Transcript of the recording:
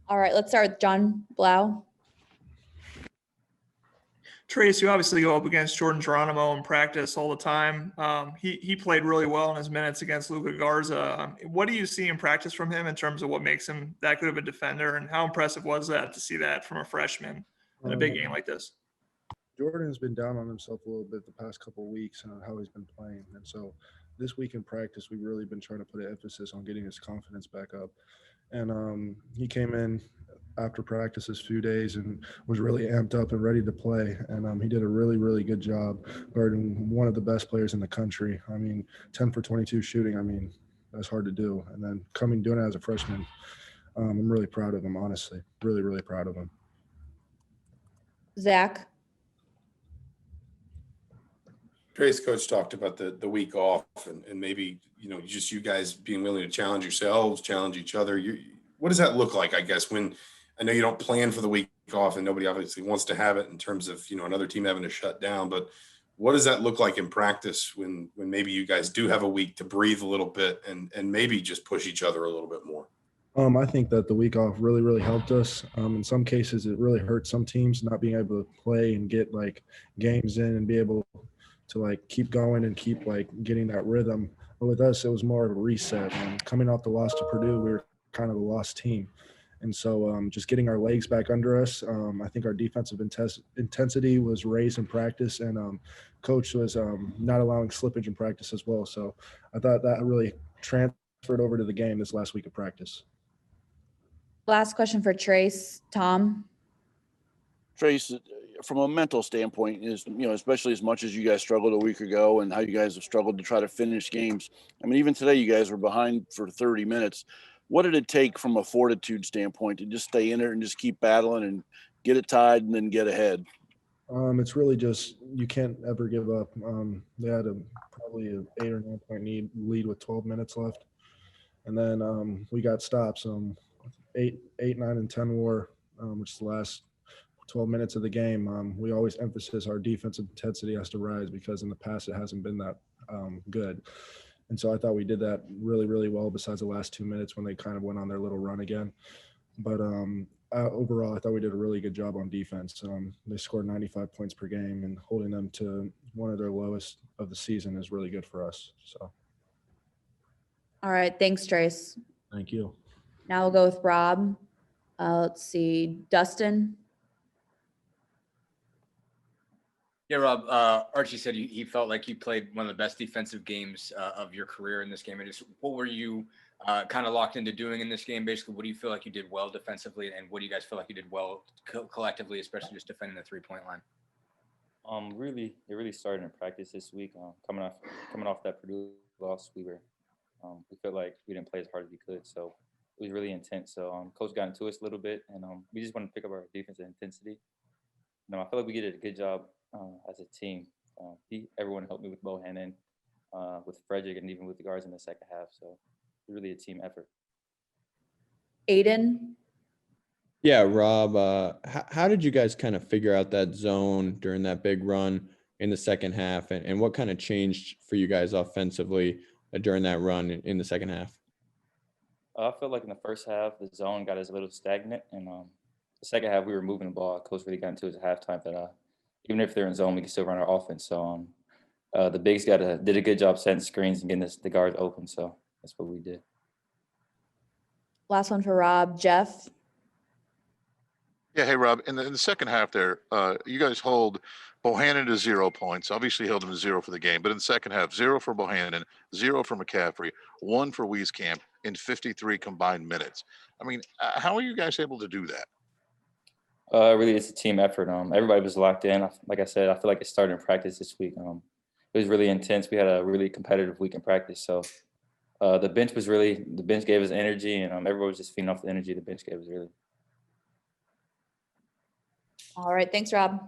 All right, let's start with John Blau. Trayce, you obviously go up against Jordan Geronimo in practice all the time. He played really well in his minutes against Luka Garza. What do you see in practice from him in terms of what makes him that good of a defender, and how impressive was that to see that from a freshman in a big game like this? Jordan's been down on himself a little bit the past couple of weeks on how he's been playing, and so this week in practice, we've really been trying to put an emphasis on getting his confidence back up. And he came in after practice this few days and was really amped up and ready to play. And he did a really, really good job guarding one of the best players in the country. I mean, 10 for 22 shooting, I mean, that's hard to do. And then doing it as a freshman, I'm really proud of him, honestly. Really, really proud of him. Zach. Trayce, coach talked about the week off and maybe, just you guys being willing to challenge yourselves, challenge each other. What does that look like, I guess, when I know you don't plan for the week off and nobody obviously wants to have it in terms of, another team having to shut down, but what does that look like in practice when maybe you guys do have a week to breathe a little bit and maybe just push each other a little bit more? I think that the week off really, really helped us. In some cases, it really hurt some teams not being able to play and get games in and be able to keep going and keep getting that rhythm. But with us, it was more of a reset. And coming off the loss to Purdue, we were kind of a lost team. And so just getting our legs back under us, I think our defensive intensity was raised in practice, and coach was not allowing slippage in practice as well. So I thought that really transferred over to the game this last week of practice. Last question for Trayce. Tom. Trayce, from a mental standpoint, is especially as much as you guys struggled a week ago and how you guys have struggled to try to finish games. I mean, even today you guys were behind for 30 minutes. What did it take from a fortitude standpoint to just stay in it and just keep battling and get it tied and then get ahead? It's really just you can't ever give up. They had probably an 8 or 9 point lead with 12 minutes left, and then we got stops. 8, 9, and 10 war, which is the last 12 minutes of the game. We always emphasize our defensive intensity has to rise because in the past it hasn't been that good. And so I thought we did that really, really well besides the last 2 minutes when they kind of went on their little run again. But overall, I thought we did a really good job on defense. They scored 95 points per game, and holding them to one of their lowest of the season is really good for us. So. All right. Thanks, Trayce. Thank you. Now we'll go with Rob. Let's see. Dustin. Yeah, Rob, Archie said he felt like you played one of the best defensive games of your career in this game. And just what were you kind of locked into doing in this game? Basically, what do you feel like you did well defensively, and what do you guys feel like you did well collectively, especially just defending the 3-point line? It really started in practice this week. Coming off that Purdue loss, we felt like we didn't play as hard as we could, so it was really intense. So coach got into us a little bit, and we just wanted to pick up our defensive intensity. I feel like we did a good job as a team. Everyone helped me with Bohannon, with Frederick, and even with the guards in the second half. So it was really a team effort. Aiden. Yeah, Rob, how did you guys kind of figure out that zone during that big run in the second half, and what kind of changed for you guys offensively during that run in the second half? I felt like in the first half, the zone got us a little stagnant, and the second half, we were moving the ball. Coach really got into us at halftime that even if they're in zone, we can still run our offense. So the bigs did a good job setting screens and getting the guards open. So that's what we did. Last one for Rob. Jeff. Yeah, hey, Rob. In the second half there, you guys hold Bohannon to 0 points. Obviously held him to 0 for the game. But in the second half, 0 for Bohannon, 0 for McCaffrey, 1 for Wieskamp in 53 combined minutes. I mean, how are you guys able to do that? Really, it's a team effort. Everybody was locked in. Like I said, I feel like it started in practice this week. It was really intense. We had a really competitive week in practice. So the bench gave us energy, and everybody was just feeding off the energy the bench gave us, really. All right. Thanks, Rob.